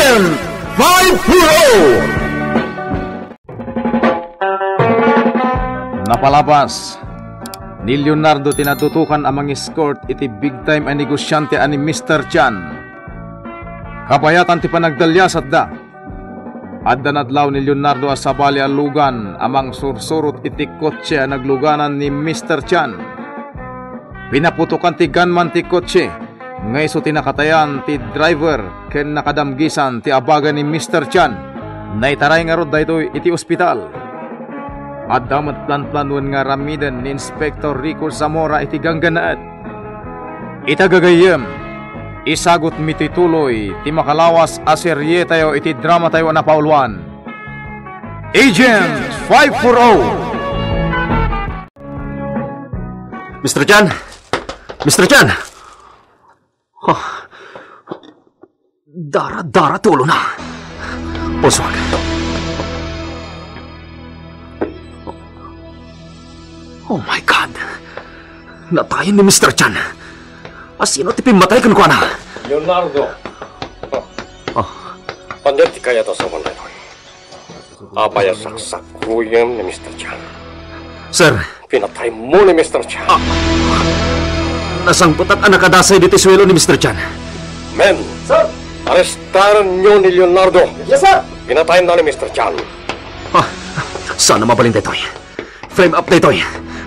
Agent 5-0! Napalabas ni Leonardo tinatutukan amang escort iti big time ang negosyante ani Mr. Chan. Kabayatan ti panagdalyasat da. Adda nadlaw ni Leonardo asabali alugan amang sursurot iti kotse ang nagluganan ni Mr. Chan. Pinaputukan ti gunman ti kotse, ngay so tinakatayan ti driver ken nakadamgisan ti abaga ni Mr. Chan. Naitaray nga rod dayto iti ospital. At damat plan-planuan nga ramidan ni Inspector Rico Zamora iti gangganaat. Itagagayem, isagot mitituloy ti makalawas aserye tayo iti drama tayo na pauluan. Agent 540! Mr. Chan! Mr. Chan! Oh, dara tulo na. Puswag. Oh my God! Natayin ni Mr. Chan. Asino ti pimatay kan ko na? Leonardo. Pandit kaya to sa manay. Apaya saksak kuyem ni Mr. Chan. Sir. Pinatay mo ni Mr. Chan. Nasangputat ang nakadasay dito swelo ni Mr. Chan. Men. Sir. Arestaran nyo ni Leonardo. Yes, sir. Pinatay na ni Mr. Chan. Sana mabalin tayo. Frame up tayo.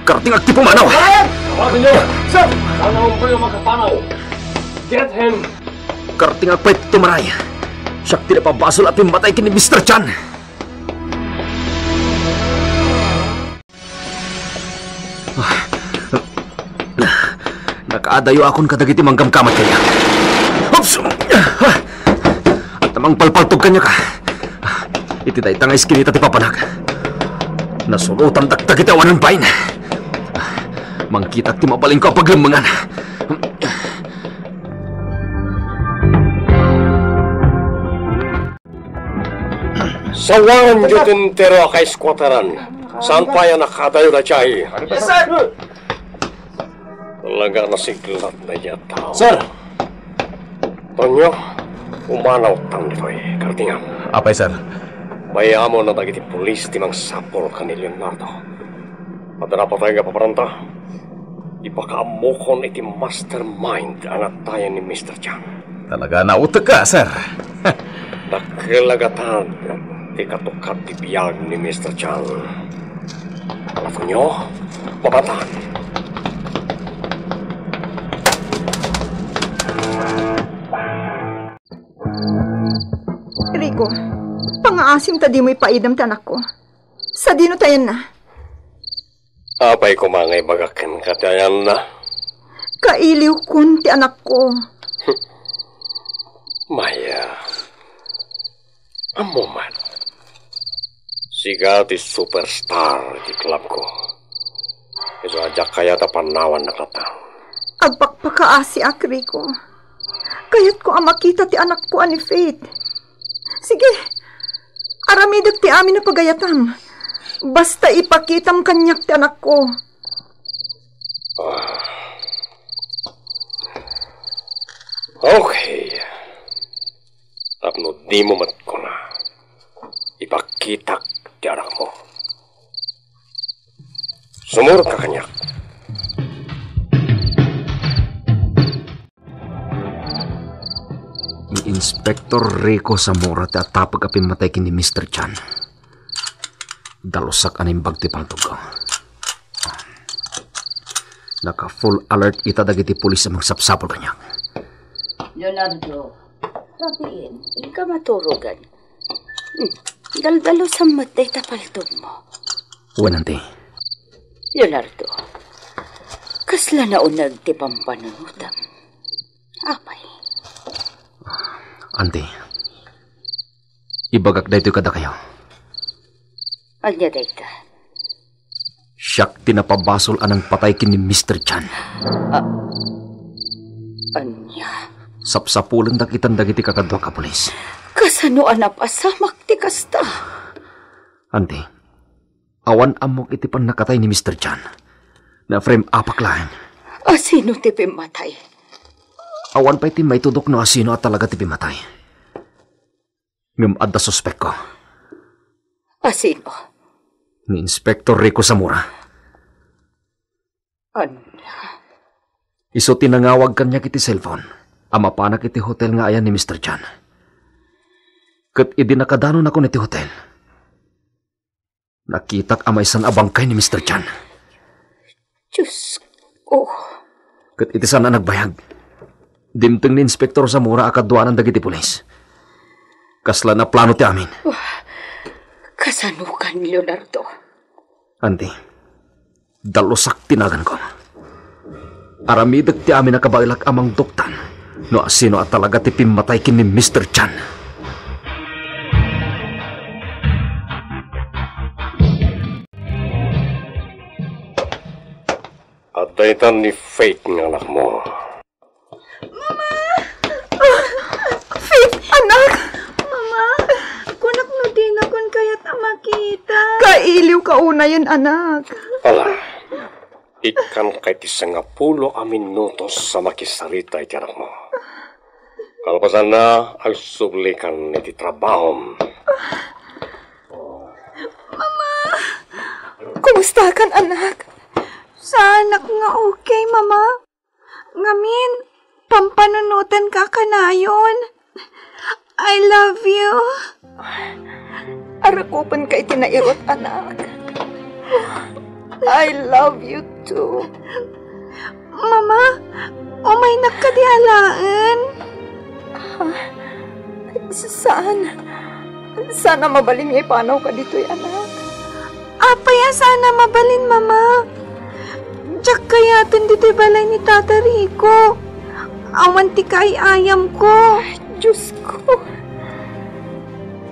Karating akti pumanaw! Tawagin niyo! Sir! Sana mo kayo makapanaw! Get him! Karating akpay tumaray. Siyak tinapabasol at pimatay kini Mr. Chan! Nakaadayo akong kadagiti manggamkamat kanya. Oops! At namang palpaltog kanya ka. Ititay tangay skinita ti papanag. Nasulutan taktak iti awanan pain. Mangkita ti mabaling ko paglamangan. Sawangan nyo tintero kay squattaran. Saan pa yan nakatayo na chay? Yes, sir! Talaga nasiglat na yata. Sir! Tonyo, umanaw tan dito eh. Kartingan. Apay, sir? Bayamo na dagiti pulis ti mang sapol ka ni Leonardo. At dapat tayo nga paparanta. Ipakaamukon iti mastermind ang atayan ni Mr. Chan. Talaga nautak ka, sir. Nakilagatan ti katukat ti biyag ni Mr. Chan. Alato nyo, babatan. Rico, pangaasim ta di mo'y paidam tanak ko. Sa dino tayan na? Apay ko mangay bagakan katayan na. Kailiw kun ti anak ko. Maya, amo man. Siga ti superstar di club ko. Iso ajak kaya ta panawan na katang. Agpakpakaasi ak, Rico. Kayat ko ang makita ti anak ko ani Faith. Sige, aramidag ti amin na pagayatam. Basta ipakitam kanyak ti anak ko. Okay. Tapno di mo mat ko na. Ipakitak ti anak mo. Sumurot ka kanyak. Ni Inspector Rico Zamora ti atapag apimatay kini Mr. Chan. Dalusak aning bagti pangtugaw. Naka-full alert ita dagiti pulis sa magsapsapol kanya. Leonardo, sabihin, ika maturugan. Daldalo sa matay tapaltog mo. Wanante. Leonardo, kasla na unag ti pampanunutam. Apay. Ante, ibagak daytoy kada kayo. Anya dayta. Siyak tinapabasol anang patay kini Mr. Chan. Anya? Sapsapulan dakitan dagiti kakadwa ka pulis. Kasano anap asamak ti kasta? Ante, awan amok iti pan nakatay ni Mr. Chan. Na frame apak lahan. Asino ti pimatay? Awan pa iti may tudok no asino at talaga ti pimatay. Ngam adda suspek ko. Asino? Ni Inspector Rico Zamora. Iso tinangawag kanya kiti cellphone. Ama pa na kiti hotel nga ayan ni Mr. Chan. Kat idinakadanon ako niti hotel. Nakitak ama isan abangkay ni Mr. Chan. Diyos ko. Kat iti sana nagbayag. Dimteng ni Inspector Zamora akadwanan dagiti pulis. Kasla na plano ti amin. Kasanukan, Leonardo. Andi, dalusak tinagan ko. Aramidag ti amin nakabailak amang doktan. No asino at talaga ti pimatay kin ni Mr. Chan. At daytan ni Faith ng anak mo. Faith, anak! Mama, kunak no din akong kaya't makita. Kailiw ka una yun, anak. Ala, ikan kay ti 10 minutos sa makisarita iti anak mo. Kalpasan na ang sublikan iti trabaho. Kumusta kan, anak? Sa anak nga okay, mama. Ngamin, pampanunutan ka kanayon. I love you. Arakupan ka itinairot, anak. I love you too. Mama, umay nagkadialaan. Saan? Sana mabalin niya ipanaw ka dito'y anak. Apaya sana mabalin, mama. Diyak kaya dito'y balay ni Tata Rico. Awan ti kay ayam ko. Diyos ko.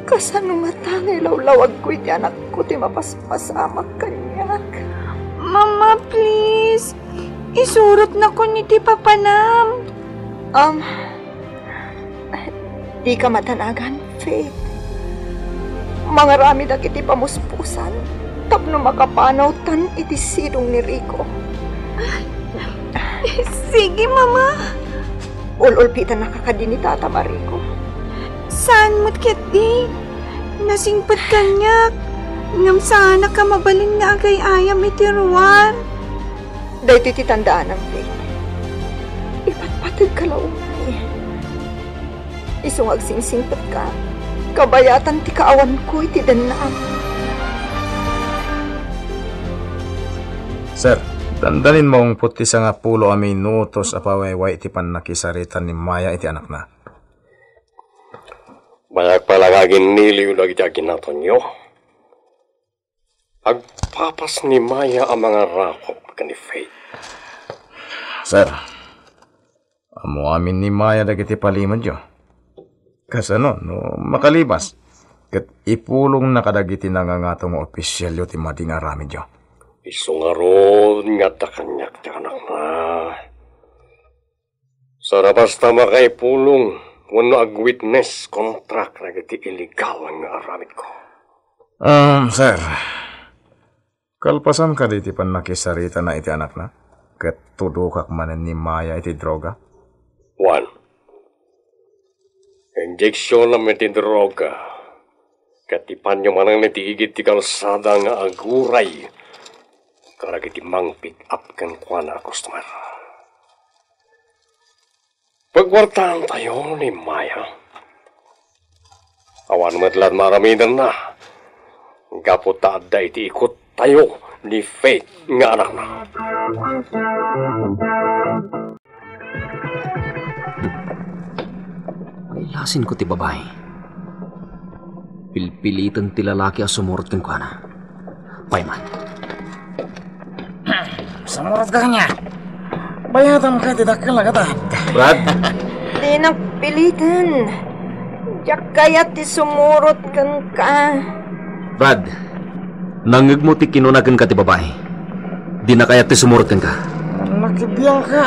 Kasano matangay lawlawag ko iti anak ko ti mapaspasamak kanyak. Mama, please. Isurot na ko ni ti papanam. Di ka matanagan, Faith. Mga rami da kiti pamuspusan. Tapno makapanaw tan iti sidong ni Rico. Sige, mama. Ululpitan nakakadini Tata Marico. Saan mo't kiti? Nasingpat kanyak. Ngam sana ka mabalin nga agay ayam iti ruwan. Dahil iti tandaan ng Faith. Ipatpatid ka laumay. Isong agsingsingpat ka. Kabayatan ti kaawan ko iti danaan. Sir, dandanin mong puti 10 minutos apawayway iti panakisaritan ni Maya iti anak na. Bayak palagagin niliw na gitagin natin nyo. Agpapas ni Maya ang mga rakop ka ni Faith. Sir, amo amin ni Maya dagiti palimod yo. Kasano, no makalibas. Kat ipulong nakadagiti nangangatong opisyal yo ti mading aramid yo. Isungaron nga ta kanyak ti anak na. Sana basta makaipulong wano ag-witness contract na giti illegal nga aramid ko. Sir, kalpasan ka diti pan nakisarita na iti anak na? Kat tudukak manen ni Maya iti droga? 1. Injeksyon na iti droga. Katipan nyo manang nitiigit ti kalsada nga aguray. Karag iti mang pick up kan kwa na customer. Pagwartaan tayo ni Maya. Awan matlan maramidan na. Gaputa adda iti ikot tayo ni Faith nga anak na. Ay lasin ko ti babae. Pilpilitan ti lalaki a sumurot kan kwa na. Payman. Sumurot ka kanya. Bayatan ka tidak kalagatan. Brad? Di nagpilitan. Diyak kaya ti sumurot kan ka. Brad, nangig mo ti kinunagan ka ti babae. Di na kaya ti sumurot kan ka. Nakibiyang ka.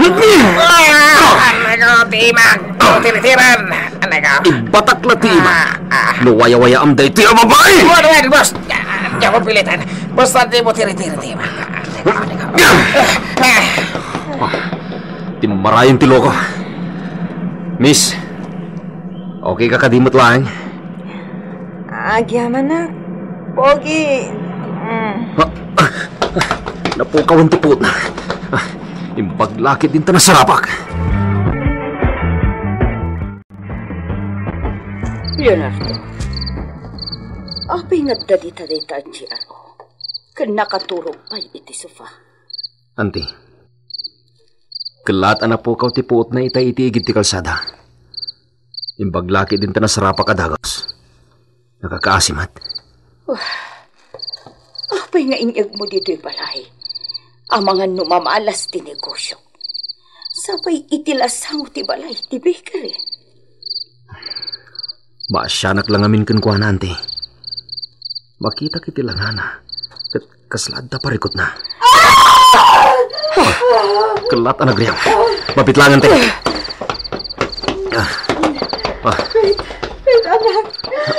Ano, timang. Tiri-tiran. Ano ka? Ibatak na ti ima. No waya-waya am day ti ang babae. Wala, boss. Di ako pilitan. Basta di mo tiri-tiri, timang. Ti marayang ti loko. Miss, okay ka kadimot lang? Agyaman na. Pogi. Napukaw ang tipot na. Impaglakit din ta na sarapak. Leonardo, apay nga dadi-dadi ang GRO. Kan nakaturog pa iti sofa. Auntie, kalat na pukaw tipot na itay itiigid ti kalsada. Impaglakit din ta na sarapak adagos. Nakakaasimat. Apay nga inyag mo dito'y balay. Ang mga numamalas ti negosyo. Sabay itilasang ti balay ti bakery. Maasyanak lang amin kuan auntie. Makita kiti lang hana. Kaslad da parikot na. Kelat anak griyang. Mapit lang ante.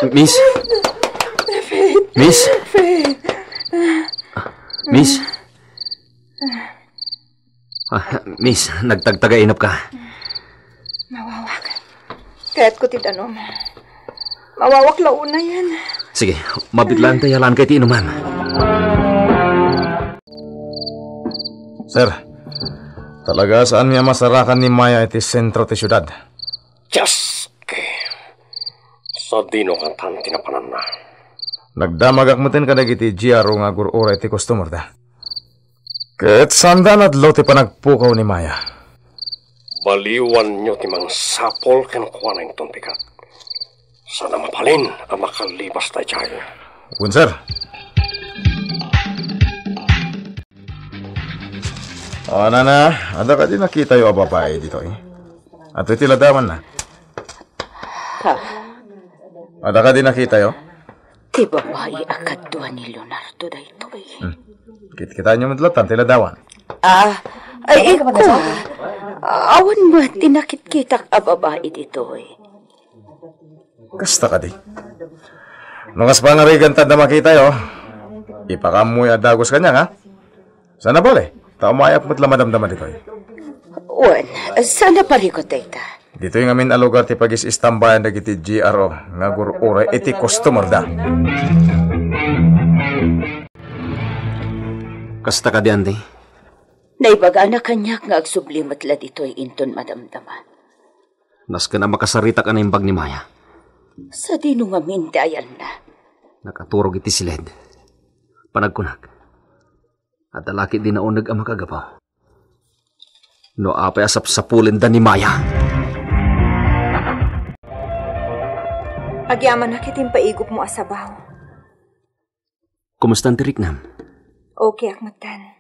Miss. Miss. Miss. Miss, nagtagtagainap ka. Mawawak. Kaya't ko titanom. Mawawak launa yan. Sige, mabitlan tayalan kay tiinuman. Sir, talaga saan niya masarakan ni Maya iti sentro ti syudad? Just sa dino kantan tinapanan na. Nagdamagak mo tin kadag iti GRO nga gurura iti customer da. Ket sandan at lo ti panagpukaw ni Maya. Baliwan nyo ti mang sapol ken kuha na yung tuntikat. Sana mapalin ang makalibas tayo dyan. Kun, sir. Nana, ada ka din nakita yung babae dito eh. At iti ladawan na. Ada ka din nakita yo? Ti babae akad doon ni Leonardo dahito eh. Kita nyo madlatan, ti ladawan. Ay, ko. Awan mo, tinakit-kitak a babae dito eh. Kasta ka di. Nung as pangarigan tad na makita yo, ipakamoy adagos kanya nga. Sana bole, tao maayap mo't lamadamdaman dito eh. Wan, sana parikot data. Dito yung amin alugar ti pagis-istambayan na iti GRO nga gurura iti customer da. Kasta ka di, ante? Naibaga na kanyak nga agsublimat la dito'y inton madamdaman. Nas ka na makasarita ka na yung bag ni Maya. Sa dino nga mindayan na. Nakaturog iti silid. Panagkunak. At alaki din na unag ang makagapaw. No apay asap-sapulin da ni Maya. Agyaman na kitin paigop mo asabaw. Kumusta ang tiriknam? Okay, akmatan.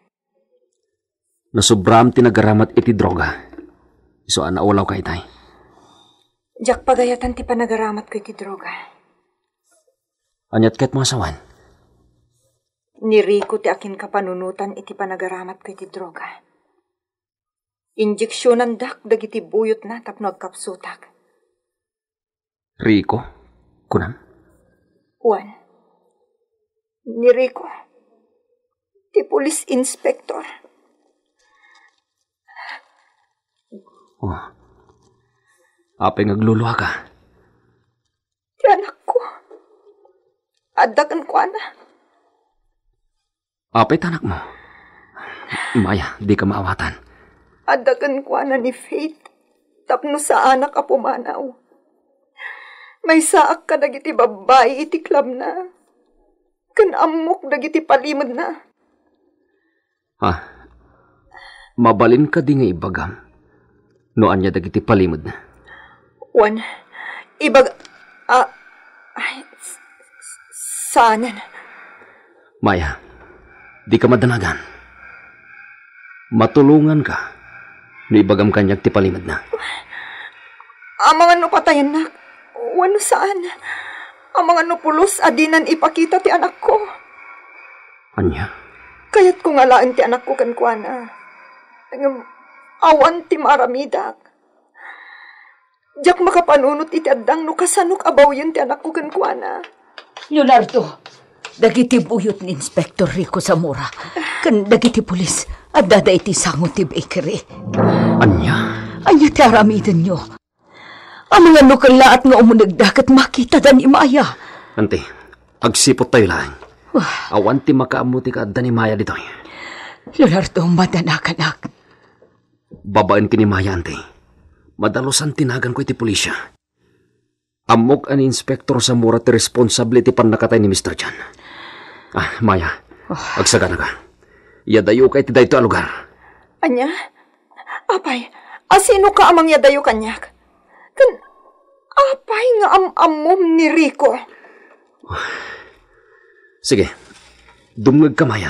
Nasubram tinagaramat iti droga. Iso anaulaw ka itay. Jak pagayatan ti panagaramat ko iti droga. Anyat ket mo asawan? Ni Rico ti akin kapanunutan iti panagaramat ko iti droga. Injeksyonan dak dagiti buyot na tapno agkapsutak. Rico? Kunam? Juan. Ni Rico. Ti police inspector. Oh. Apay ngagluluha ka. Ti anak ko. Adakan ko na. Apay tanak mo. Maya, di ka maawatan. Adakan ko na ni Faith. Tapno sa anak a pumanaw. May saak ka dagiti babae iti club na. Kan amok dagiti palimod na. Mabalin ka di nga ibagam. Noan niya dagiti palimod na. Juan, saanan? Maya, di ka madanagan. Matulungan ka. No ibagam kanyag ti palimod na. Amang ano patayan na. Wano saan? Amang ano pulos adinan ipakita ti anak ko. Anya? Kaya't kung alaan ti anak ko kankwana. Awan ti maramidak. Diyak makapanunot iti addang no kasanok abaw yun ti anak ko kankwana. Leonardo, dagiti buyot ni Inspector Rico Zamora. Kan dagiti pulis at dada iti sangot ti bakery. Anya? Anya ti aramidan nyo. Ang mga nukala at nga umunagdak at makita dan ni Maya. Ante, Agsipot tayo lang. Awan ti makaamuti ka adda ni Maya dito. Leonardo, madanakan. Babaen kini Maya, ante. Madalosan tinagan ko iti pulisya. Amok ani inspektor sa mura ti responsable ti panakatay ni Mr. Chan. Maya, agsagana ka. Yadayo ka iti dayto a lugar. Anya? Apay, asino ka amang yadayo kanyak? Apay nga amom ni Rico. Sige, dumngag ka, Maya.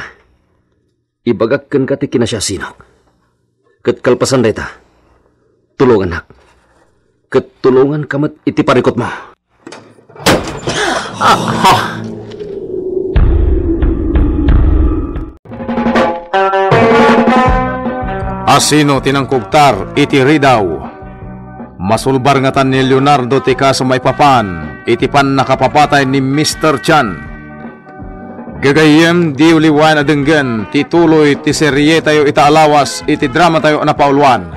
Ibagak kan ka ti kinasya sinok. Kat kalpasan dayta. Tulungan nak. Kat tulungan kamat iti parikot mo. Asino tinangkugtar iti ridaw. Masulbar nga tan ni Leonardo ti kaso may papan, iti pan nakapapatay ni Mr. Chan. Gagayem di uliwan adenggen, ti tuloy ti serye tayo itaalawas, iti drama tayo napaulwan.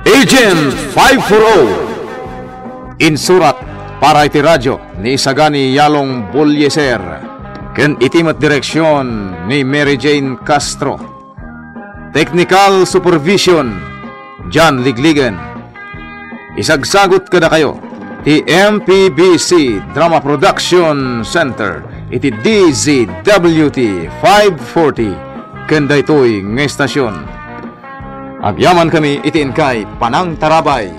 Agent 540 insurat para iti radyo ni Isagani Yalong Bulyeser, ken itimat direksyon ni Mary Jane Castro. Technical supervision John Ligligan. Isagsagot kada kayo ti MPBC Drama Production Center iti DZWT 540 kenda ito'y ng estasyon. Agyaman kami iti inkay Panang Tarabay.